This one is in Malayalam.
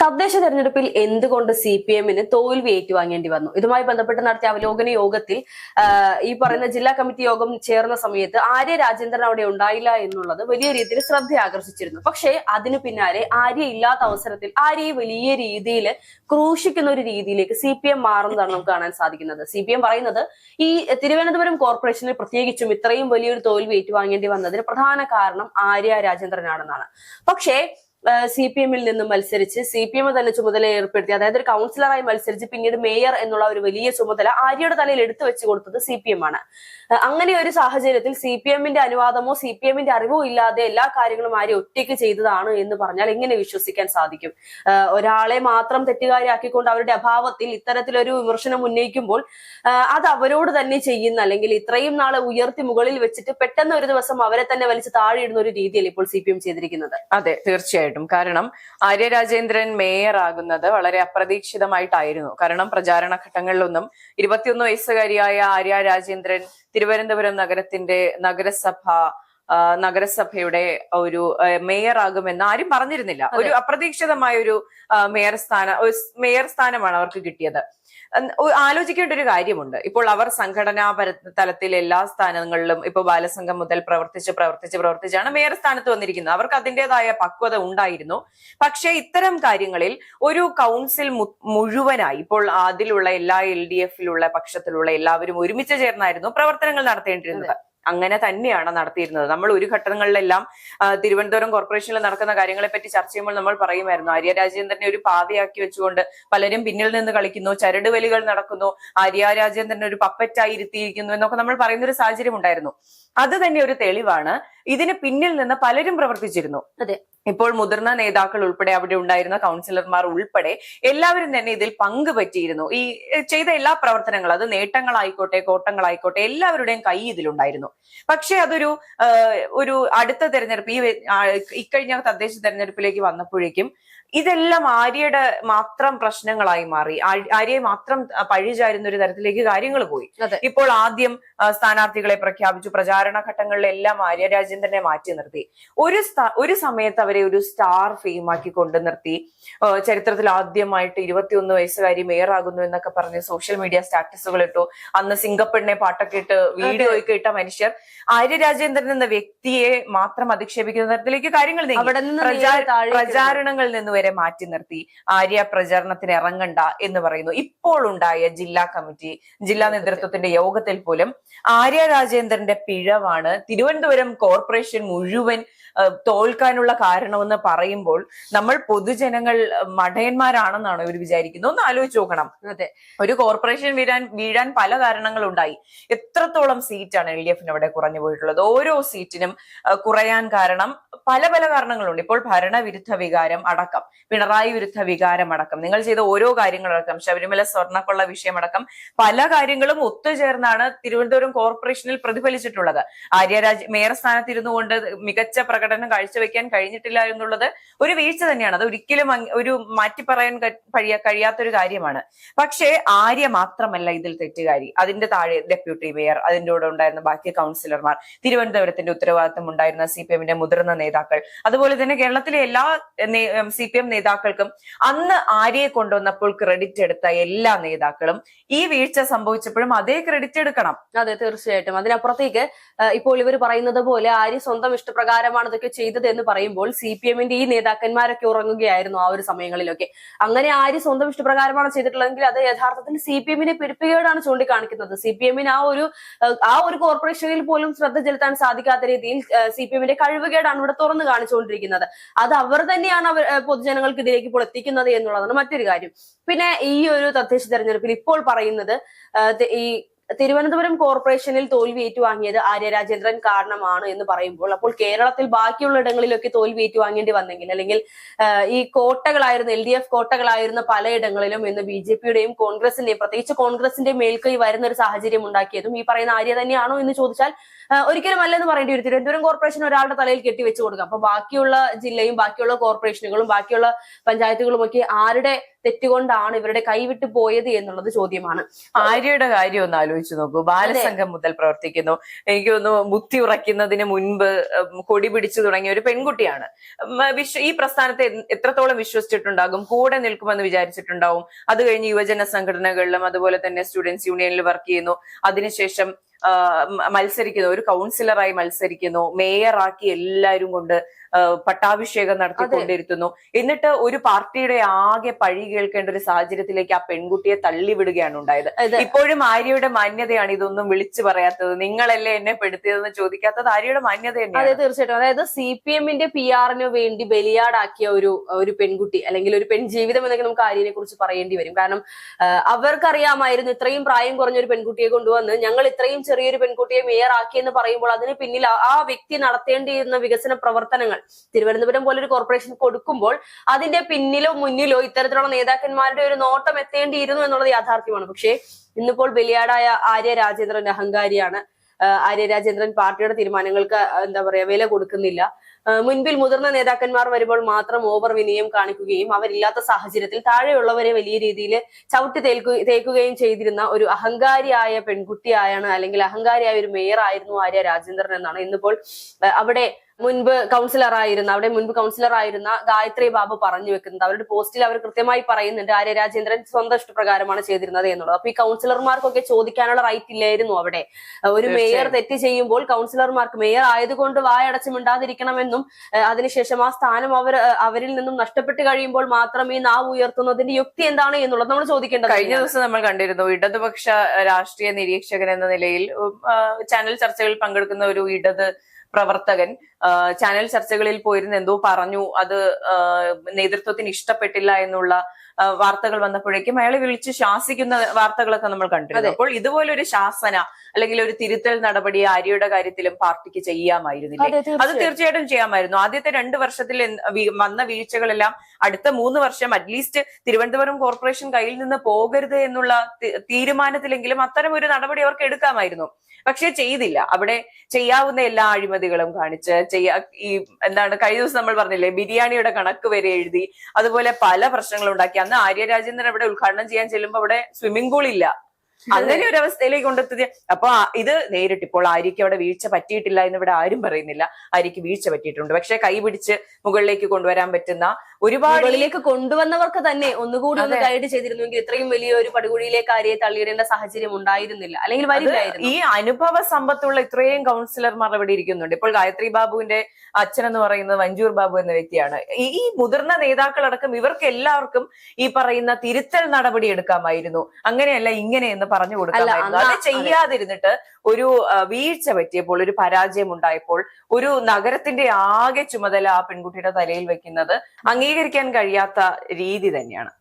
തദ്ദേശ തെരഞ്ഞെടുപ്പിൽ എന്തുകൊണ്ട് CPM-ന് തോൽവി ഏറ്റുവാങ്ങേണ്ടി വന്നു? ഇതുമായി ബന്ധപ്പെട്ട് നടത്തിയ അവലോകന യോഗത്തിൽ ഈ പറയുന്ന ജില്ലാ കമ്മിറ്റി യോഗം ചേർന്ന സമയത്ത് ആര്യ രാജേന്ദ്രൻ അവിടെ ഉണ്ടായില്ല എന്നുള്ളത് വലിയ രീതിയിൽ ശ്രദ്ധ ആകർഷിച്ചിരുന്നു. പക്ഷേ അതിനു പിന്നാലെ ആര്യ ഇല്ലാത്ത അവസരത്തിൽ ആര്യയെ വലിയ രീതിയിൽ ക്രൂശിക്കുന്ന ഒരു രീതിയിലേക്ക് CPM മാറുന്നതാണ് നമുക്ക് കാണാൻ സാധിക്കുന്നത്. CPM പറയുന്നത് ഈ തിരുവനന്തപുരം കോർപ്പറേഷനിൽ പ്രത്യേകിച്ചും ഇത്രയും വലിയൊരു തോൽവി ഏറ്റുവാങ്ങേണ്ടി വന്നതിന് പ്രധാന കാരണം ആര്യ രാജേന്ദ്രനാണെന്നാണ്. പക്ഷേ CPM-ൽ നിന്നും മത്സരിച്ച് CPM തന്നെ ചുമതല ഏർപ്പെടുത്തി, അതായത് ഒരു കൗൺസിലറായി മത്സരിച്ച് പിന്നീട് മേയർ എന്നുള്ള ഒരു വലിയ ചുമതല ആര്യയുടെ തലയിൽ എടുത്തു വെച്ച് കൊടുത്തത് CPM ആണ്. അങ്ങനെ ഒരു സാഹചര്യത്തിൽ CPM-ന്റെ അനുവാദമോ CPM-ന്റെ അറിവോ ഇല്ലാതെ എല്ലാ കാര്യങ്ങളും ആര്യ ഒറ്റയ്ക്ക് ചെയ്തതാണ് എന്ന് പറഞ്ഞാൽ എങ്ങനെ വിശ്വസിക്കാൻ സാധിക്കും? ഒരാളെ മാത്രം തെറ്റുകാരിയാക്കിക്കൊണ്ട് അവരുടെ അഭാവത്തിൽ ഇത്തരത്തിലൊരു വിമർശനം ഉന്നയിക്കുമ്പോൾ അത് അവരോട് തന്നെ ചെയ്യുന്ന, അല്ലെങ്കിൽ ഇത്രയും നാളെ ഉയർത്തി മുകളിൽ വെച്ചിട്ട് പെട്ടെന്ന് ഒരു ദിവസം അവരെ തന്നെ വലിച്ച് താഴെയിടുന്ന ഒരു രീതിയല്ലേ ഇപ്പോൾ CPM ചെയ്തിരിക്കുന്നത്? അതെ, തീർച്ചയായിട്ടും. കാരണം ആര്യ രാജേന്ദ്രൻ മേയർ ആകുന്നത് വളരെ അപ്രതീക്ഷിതമായിട്ടായിരുന്നു. കാരണം പ്രചാരണ ഘട്ടങ്ങളിലൊന്നും 21 വയസ്സുകാരിയായ ആര്യ രാജേന്ദ്രൻ തിരുവനന്തപുരം നഗരസഭയുടെ ഒരു മേയർ ആകുമെന്ന് ആരും പറഞ്ഞിരുന്നില്ല. ഒരു അപ്രതീക്ഷിതമായ ഒരു മേയർ സ്ഥാനമാണ് അവർക്ക് കിട്ടിയത്. ആലോചിക്കേണ്ട ഒരു കാര്യമുണ്ട്. ഇപ്പോൾ അവർ സംഘടനാ തലത്തിൽ എല്ലാ സ്ഥാനങ്ങളിലും ഇപ്പൊ ബാലസംഘം മുതൽ പ്രവർത്തിച്ചാണ് മേയർ സ്ഥാനത്ത് വന്നിരിക്കുന്നത്. അവർക്ക് അതിൻ്റെതായ പക്വത ഉണ്ടായിരുന്നു. പക്ഷെ ഇത്തരം കാര്യങ്ങളിൽ ഒരു കൗൺസിൽ മുഴുവനായി ഇപ്പോൾ അതിലുള്ള എല്ലാ LDF-ലുള്ള പക്ഷത്തിലുള്ള എല്ലാവരും ഒരുമിച്ച് ചേർന്നായിരുന്നു പ്രവർത്തനങ്ങൾ നടത്തേണ്ടിയിരുന്നത്. അങ്ങനെ തന്നെയാണ് നടത്തിയിരുന്നത്. നമ്മൾ ഒരു ഘട്ടങ്ങളിലെല്ലാം തിരുവനന്തപുരം കോർപ്പറേഷനിൽ നടക്കുന്ന കാര്യങ്ങളെ പറ്റി ചർച്ച ചെയ്യുമ്പോൾ നമ്മൾ പറയുമായിരുന്നു, ആര്യ രാജേന്ദ്രനെ ഒരു പാതയാക്കി വെച്ചുകൊണ്ട് പലരും പിന്നിൽ നിന്ന് കളിക്കുന്നു, ചരടുവലികൾ നടക്കുന്നു, ആര്യ രാജേന്ദ്രനെ ഒരു പപ്പറ്റായി ഇരുത്തിയിരിക്കുന്നു എന്നൊക്കെ നമ്മൾ പറയുന്ന ഒരു സാഹചര്യം ഉണ്ടായിരുന്നു. അത് തന്നെ ഒരു തെളിവാണ്. ഇതിന് പിന്നിൽ നിന്ന് പലരും പ്രവർത്തിച്ചിരുന്നു. അതെ, ഇപ്പോൾ മുതിർന്ന നേതാക്കൾ ഉൾപ്പെടെ അവിടെ ഉണ്ടായിരുന്ന കൗൺസിലർമാർ ഉൾപ്പെടെ എല്ലാവരും തന്നെ ഇതിൽ പങ്കുപറ്റിയിരുന്നു. ഈ ചെയ്ത എല്ലാ പ്രവർത്തനങ്ങളും, അത് നേട്ടങ്ങളായിക്കോട്ടെ കോട്ടങ്ങളായിക്കോട്ടെ, എല്ലാവരുടെയും കൈ ഇതിലുണ്ടായിരുന്നു. പക്ഷെ ഒരു അടുത്ത തെരഞ്ഞെടുപ്പ്, ഇക്കഴിഞ്ഞ തദ്ദേശ തെരഞ്ഞെടുപ്പിലേക്ക് വന്നപ്പോഴേക്കും ഇതെല്ലാം ആര്യയുടെ മാത്രം പ്രശ്നങ്ങളായി മാറി. ആര്യയെ മാത്രം പഴിചാരുന്ന ഒരു തരത്തിലേക്ക് കാര്യങ്ങൾ പോയി. ഇപ്പോൾ ആദ്യം സ്ഥാനാർത്ഥികളെ പ്രഖ്യാപിച്ചു. പ്രചാരണ ഘട്ടങ്ങളിലെല്ലാം ആര്യ രാജേന്ദ്രനെ മാറ്റി നിർത്തി. ഒരു സമയത്ത് അവരെ ഒരു സ്റ്റാർ ഫെയിമാക്കി കൊണ്ടു നിർത്തി. ചരിത്രത്തിൽ ആദ്യമായിട്ട് 21 വയസ്സുകാരി മേയർ ആകുന്നു എന്നൊക്കെ പറഞ്ഞ് സോഷ്യൽ മീഡിയ സ്റ്റാറ്റസുകൾ ഇട്ടു. അന്ന് സിംഗപ്പെണ്ണെ പാട്ടൊക്കെ ഇട്ട് വീഡിയോ ഒക്കെ ഇട്ട മനുഷ്യർ ആര്യ രാജേന്ദ്രൻ എന്ന വ്യക്തിയെ മാത്രം അധിക്ഷേപിക്കുന്ന തരത്തിലേക്ക് കാര്യങ്ങൾ പ്രചാരണങ്ങളിൽ നിന്ന് വരെ മാറ്റി നിർത്തി. ആര്യ പ്രചാരണത്തിന് ഇറങ്ങണ്ട എന്ന് പറയുന്നു. ഇപ്പോൾ ഉണ്ടായ ജില്ലാ കമ്മിറ്റി, ജില്ലാ നേതൃത്വത്തിന്റെ യോഗത്തിൽ പോലും ആര്യ രാജേന്ദ്രന്റെ പിഴവാണ് തിരുവനന്തപുരം കോർപ്പറേഷൻ മുഴുവൻ തോൽക്കാനുള്ള കാരണമെന്ന് പറയുമ്പോൾ നമ്മൾ പൊതുജനങ്ങൾ മടയന്മാരാണെന്നാണ് ഇവർ വിചാരിക്കുന്നത്. ഒന്ന് ആലോചിച്ച് നോക്കണം. അതെ, ഒരു കോർപ്പറേഷൻ വീഴാൻ പല കാരണങ്ങളുണ്ടായി. എത്രത്തോളം സീറ്റാണ് LDF-ന് അവിടെ കുറഞ്ഞു പോയിട്ടുള്ളത്? ഓരോ സീറ്റിനും കുറയാൻ കാരണം പല കാരണങ്ങളുണ്ട്. ഇപ്പോൾ ഭരണവിരുദ്ധ വികാരം അടക്കം, പിണറായി വിരുദ്ധ വികാരം അടക്കം, നിങ്ങൾ ചെയ്ത ഓരോ കാര്യങ്ങളടക്കം, ശബരിമല സ്വർണ്ണക്കൊള്ള വിഷയമടക്കം പല കാര്യങ്ങളും ഒത്തുചേർന്നാണ് തിരുവനന്തപുരം കോർപ്പറേഷനിൽ പ്രതിഫലിച്ചിട്ടുള്ളത്. മേയർ സ്ഥാനത്തിരുന്നു കൊണ്ട് മികച്ച പ്രകടനം കാഴ്ചവെക്കാൻ കഴിഞ്ഞിട്ടില്ല എന്നുള്ളത് ഒരു വീഴ്ച തന്നെയാണ്. അത് ഒരിക്കലും ഒരു മാറ്റി പറയാൻ കഴിയാത്തൊരു കാര്യമാണ്. പക്ഷേ ആര്യ മാത്രമല്ല ഇതിൽ തെറ്റുകാരി. അതിന്റെ താഴെ ഡെപ്യൂട്ടി മേയർ, അതിന്റെ കൂടെ ഉണ്ടായിരുന്ന ബാക്കി കൗൺസിലർമാർ, തിരുവനന്തപുരത്തിന്റെ ഉത്തരവാദിത്തം ഉണ്ടായിരുന്ന CPM-ന്റെ മുതിർന്ന നേതാക്കൾ, അതുപോലെ തന്നെ കേരളത്തിലെ എല്ലാ CPM നേതാക്കൾക്കും അന്ന് ആര്യയെ കൊണ്ടുവന്നപ്പോൾ ക്രെഡിറ്റ് എടുത്ത എല്ലാ നേതാക്കളും ഈ വീഴ്ച സംഭവിച്ചപ്പോഴും അതേ ക്രെഡിറ്റ് എടുക്കണം. അതെ, തീർച്ചയായിട്ടും. അതിനപ്പുറത്തേക്ക് ഇപ്പോൾ ഇവർ പറയുന്നത് പോലെ ആര്യ സ്വന്തം ഇഷ്ടപ്രകാരമാണ് ഇതൊക്കെ ചെയ്തത് എന്ന് പറയുമ്പോൾ CPM-ന്റെ ഈ നേതാക്കന്മാരൊക്കെ ഉറങ്ങുകയായിരുന്നു ആ ഒരു സമയങ്ങളിലൊക്കെ. അങ്ങനെ ആര്യ സ്വന്തം ഇഷ്ടപ്രകാരമാണ് ചെയ്തിട്ടുള്ളതെങ്കിൽ അത് യഥാർത്ഥത്തിൽ CPM-നെ പിടിപ്പുകേടാണ് ചൂണ്ടിക്കാണിക്കുന്നത്. CPM-ന് ആ ഒരു കോർപ്പറേഷനിൽ പോലും ശ്രദ്ധ ചെലുത്താൻ സാധിക്കാത്ത രീതിയിൽ CPM-ന്റെ കഴിവുകേടാണ് ഇവിടെ തുറന്നു കാണിച്ചുകൊണ്ടിരിക്കുന്നത്. അത് അവർ തന്നെയാണ് പൊതുജനങ്ങൾക്ക് ഇതിലേക്ക് ഇപ്പോൾ എത്തിക്കുന്നത് എന്നുള്ളതാണ് മറ്റൊരു കാര്യം. പിന്നെ ഈ ഒരു തദ്ദേശ തെരഞ്ഞെടുപ്പിൽ ഇപ്പോൾ പറയുന്നത് ഈ തിരുവനന്തപുരം കോർപ്പറേഷനിൽ തോൽവി ഏറ്റുവാങ്ങിയത് ആര്യ രാജേന്ദ്രൻ കാരണമാണ് എന്ന് പറയുമ്പോൾ, അപ്പോൾ കേരളത്തിൽ ബാക്കിയുള്ള ഇടങ്ങളിലൊക്കെ തോൽവി ഏറ്റുവാങ്ങേണ്ടി വന്നെങ്കിൽ, അല്ലെങ്കിൽ ഈ കോട്ടകളായിരുന്ന LDF കോട്ടകളായിരുന്ന പലയിടങ്ങളിലും ഇന്ന് BJP-യുടെയും കോൺഗ്രസിന്റെയും, പ്രത്യേകിച്ച് കോൺഗ്രസിന്റെയും മേൽക്കൈ വരുന്ന ഒരു സാഹചര്യം ഉണ്ടാക്കിയതും ഈ പറയുന്ന ആര്യ തന്നെയാണോ എന്ന് ചോദിച്ചാൽ ഒരിക്കലും അല്ലെന്ന് പറയേണ്ടി വരും. തിരുവനന്തപുരം കോർപ്പറേഷൻ ഒരാളുടെ തലയിൽ കെട്ടിവെച്ചു കൊടുക്കാം. അപ്പൊ ബാക്കിയുള്ള ജില്ലയും ബാക്കിയുള്ള കോർപ്പറേഷനുകളും ബാക്കിയുള്ള പഞ്ചായത്തുകളും ഒക്കെ ആരുടെ തെറ്റുകൊണ്ടാണ് ഇവരുടെ കൈവിട്ടു പോയത് എന്നുള്ളത് ചോദ്യമാണ്. ആര്യയുടെ കാര്യം ഒന്ന് ആലോചിച്ച് നോക്കൂ. ബാലസംഘം മുതൽ പ്രവർത്തിക്കുന്നു. എനിക്ക് തോന്നുന്നു ബുദ്ധി ഉറയ്ക്കുന്നതിന് മുൻപ് കൊടി പിടിച്ചു തുടങ്ങിയ ഒരു പെൺകുട്ടിയാണ്. ഈ പ്രസ്ഥാനത്തെ എത്രത്തോളം വിശ്വസിച്ചിട്ടുണ്ടാകും, കൂടെ നിൽക്കുമെന്ന് വിചാരിച്ചിട്ടുണ്ടാവും. അത് കഴിഞ്ഞ് യുവജന സംഘടനകളിലും അതുപോലെ തന്നെ സ്റ്റുഡൻസ് യൂണിയനിൽ വർക്ക് ചെയ്യുന്നു. അതിനുശേഷം മത്സരിക്കുന്നു, ഒരു കൗൺസിലറായി മത്സരിക്കുന്നു, മേയറാക്കി എല്ലാവരും കൊണ്ട് പട്ടാഭിഷേകം നടത്തിക്കൊണ്ടിരുത്തുന്നു. എന്നിട്ട് ഒരു പാർട്ടിയുടെ ആകെ പഴി കേൾക്കേണ്ട ഒരു സാഹചര്യത്തിലേക്ക് ആ പെൺകുട്ടിയെ തള്ളിവിടുകയാണ് ഉണ്ടായത്. ഇപ്പോഴും ആര്യയുടെ മാന്യതയാണ് ഇതൊന്നും വിളിച്ചു പറയാത്തത്. നിങ്ങളല്ലേ എന്നെ പെടുത്തിയതെന്ന് ചോദിക്കാത്തത് ആര്യയുടെ മാന്യത തന്നെയാണ്. അതെ, തീർച്ചയായിട്ടും. അതായത് CPM-ന്റെ PR-ന് വേണ്ടി ബലിയാടാക്കിയ ഒരു പെൺകുട്ടി, അല്ലെങ്കിൽ ഒരു പെൺജീവിതം എന്നൊക്കെ നമുക്ക് ആര്യനെ കുറിച്ച് പറയേണ്ടി വരും. കാരണം അവർക്കറിയാമായിരുന്നു ഇത്രയും പ്രായം കുറഞ്ഞ ഒരു പെൺകുട്ടിയെ കൊണ്ടുവന്ന് ഞങ്ങൾ ഇത്രയും ചെറിയൊരു പെൺകുട്ടിയെ മേയർ ആക്കിയെന്ന് പറയുമ്പോൾ അതിന് പിന്നിൽ ആ വ്യക്തി നടത്തേണ്ടിയിരുന്ന വികസന പ്രവർത്തനങ്ങൾ, തിരുവനന്തപുരം പോലൊരു കോർപ്പറേഷൻ കൊടുക്കുമ്പോൾ അതിന്റെ പിന്നിലോ മുന്നിലോ ഇത്തരത്തിലുള്ള നേതാക്കന്മാരുടെ ഒരു നോട്ടം എത്തേണ്ടിയിരുന്നു എന്നുള്ളത് യാഥാർത്ഥ്യമാണ്. പക്ഷേ ഇന്നിപ്പോൾ ബലിയാടായ ആര്യ രാജേന്ദ്രൻ അഹങ്കാരിയാണ്. ആര്യ രാജേന്ദ്രൻ പാർട്ടിയുടെ തീരുമാനങ്ങൾക്ക് എന്താ പറയാ വില കൊടുക്കുന്നില്ല. മുൻപിൽ മുതിർന്ന നേതാക്കന്മാർ വരുമ്പോൾ മാത്രം ഓവർ വിനയം കാണിക്കുകയും അവരില്ലാത്ത സാഹചര്യത്തിൽ താഴെയുള്ളവരെ വലിയ രീതിയിൽ ചവിട്ടി തേക്കുകയും ചെയ്തിരുന്ന ഒരു അഹങ്കാരിയായ പെൺകുട്ടിയായാണ്, അല്ലെങ്കിൽ അഹങ്കാരിയായ ഒരു മേയർ ആയിരുന്നു ആര്യ രാജേന്ദ്രൻ എന്നാണ് ഇന്നിപ്പോൾ അവിടെ മുൻപ് കൗൺസിലർ ആയിരുന്ന ഗായത്രി ബാബു പറഞ്ഞു വെക്കുന്നത്. അവരുടെ പോസ്റ്റിൽ അവർ കൃത്യമായി പറയുന്നുണ്ട് ആര്യ രാജേന്ദ്രൻ സ്വന്തം ഇഷ്ടപ്രകാരമാണ് ചെയ്തിരുന്നത് എന്നുള്ളത്. അപ്പൊ ഈ കൗൺസിലർമാർക്കൊക്കെ ചോദിക്കാനുള്ള റൈറ്റ് ഇല്ലായിരുന്നു അവിടെ. ഒരു മേയർ തെറ്റ് ചെയ്യുമ്പോൾ കൗൺസിലർമാർക്ക് മേയർ ആയതുകൊണ്ട് വായടച്ച് മിണ്ടാതിരിക്കണമെന്നും അതിനുശേഷം ആ സ്ഥാനം അവരിൽ നിന്നും നഷ്ടപ്പെട്ട് കഴിയുമ്പോൾ മാത്രം ഈ നാവ് ഉയർത്തുന്നതിന്റെ യുക്തി എന്താണ് എന്നുള്ളത് നമ്മൾ ചോദിക്കേണ്ടത്. കഴിഞ്ഞ ദിവസം നമ്മൾ കണ്ടിരുന്നു, ഇടതുപക്ഷ രാഷ്ട്രീയ നിരീക്ഷകൻ എന്ന നിലയിൽ ചാനൽ ചർച്ചകളിൽ പങ്കെടുക്കുന്ന ഒരു ഇടത് പ്രവർത്തകൻ ചാനൽ ചർച്ചകളിൽ പോയിരുന്ന് എന്തോ പറഞ്ഞു, അത് നേതൃത്വത്തിന് ഇഷ്ടപ്പെട്ടില്ല എന്നുള്ള വാർത്തകൾ വന്നപ്പോഴേക്കും അയാളെ വിളിച്ച് ശാസിക്കുന്ന വാർത്തകളൊക്കെ നമ്മൾ കണ്ടിരുന്നു. അപ്പോൾ ഇതുപോലൊരു ശാസന അല്ലെങ്കിൽ ഒരു തിരുത്തൽ നടപടി ആര്യയുടെ കാര്യത്തിലും പാർട്ടിക്ക് ചെയ്യാമായിരുന്നില്ലേ? അത് തീർച്ചയായിട്ടും ചെയ്യാമായിരുന്നു. ആദ്യത്തെ 2 വർഷത്തിൽ വന്ന വീഴ്ചകളെല്ലാം അടുത്ത 3 വർഷം അറ്റ്ലീസ്റ്റ് തിരുവനന്തപുരം കോർപ്പറേഷൻ കയ്യിൽ നിന്ന് പോകരുത് എന്നുള്ള തീരുമാനത്തിലെങ്കിലും അത്തരം ഒരു നടപടി അവർക്ക് എടുക്കാമായിരുന്നു. പക്ഷെ ചെയ്തില്ല. അവിടെ ചെയ്യാവുന്ന എല്ലാ അഴിമതികളും കാണിച്ച് ഈ കഴിഞ്ഞ ദിവസം നമ്മൾ പറഞ്ഞില്ലേ, ബിരിയാണിയുടെ കണക്ക് വരെ എഴുതി, അതുപോലെ പല പ്രശ്നങ്ങളും ഉണ്ടാക്കി. അന്ന് ആര്യ രാജേന്ദ്രൻ അവിടെ ഉദ്ഘാടനം ചെയ്യാൻ ചെല്ലുമ്പോൾ അവിടെ സ്വിമ്മിംഗ് പൂൾ ഇല്ല. അങ്ങനെ ഒരു അവസ്ഥയിലേക്ക് കൊണ്ടെത്തിയത്. അപ്പൊ ഇത് നേരിട്ട് ഇപ്പോൾ ആര്യക്ക് അവിടെ വീഴ്ച പറ്റിയിട്ടില്ല എന്ന് ഇവിടെ ആരും പറയുന്നില്ല. ആര്യക്ക് വീഴ്ച പറ്റിയിട്ടുണ്ട്. പക്ഷെ കൈ പിടിച്ച് മുകളിലേക്ക് കൊണ്ടുവരാൻ പറ്റുന്ന ഒരുപാട് കൊണ്ടുവന്നവർക്ക് തന്നെ ഒന്നുകൂടി ഒന്ന് ഗൈഡ് ചെയ്തിരുന്നെങ്കിൽ ഇത്രയും വലിയൊരു പടുകുഴിയിലേക്ക് ആര്യയെ തള്ളിയിടേണ്ട സാഹചര്യം ഉണ്ടായിരുന്നില്ല, അല്ലെങ്കിൽ വരില്ലായിരുന്നു. ഈ അനുഭവ സമ്പത്തുള്ള ഇത്രയും കൗൺസിലർമാർ അവിടെ ഇരിക്കുന്നുണ്ട്. ഇപ്പോൾ ഗായത്രി ബാബുവിന്റെ അച്ഛൻ എന്ന് പറയുന്നത് വഞ്ചൂർ ബാബു എന്ന വ്യക്തിയാണ്. ഈ മുതിർന്ന നേതാക്കളടക്കം ഇവർക്ക് എല്ലാവർക്കും ഈ പറയുന്ന തിരുത്തൽ നടപടി എടുക്കാമായിരുന്നു. അങ്ങനെയല്ല ഇങ്ങനെയെന്ന് പറഞ്ഞു കൊടുക്കാമായിരുന്നു. അത് ചെയ്യാതിരുന്നിട്ട് ഒരു വീഴ്ച പറ്റിയപ്പോൾ, ഒരു പരാജയം ഉണ്ടായപ്പോൾ ഒരു നഗരത്തിന്റെ ആകെ ചുമതല ആ പെൺകുട്ടിയുടെ തലയിൽ വെക്കുന്നത് അംഗീകരിക്കാൻ കഴിയാത്ത രീതി തന്നെയാണ്.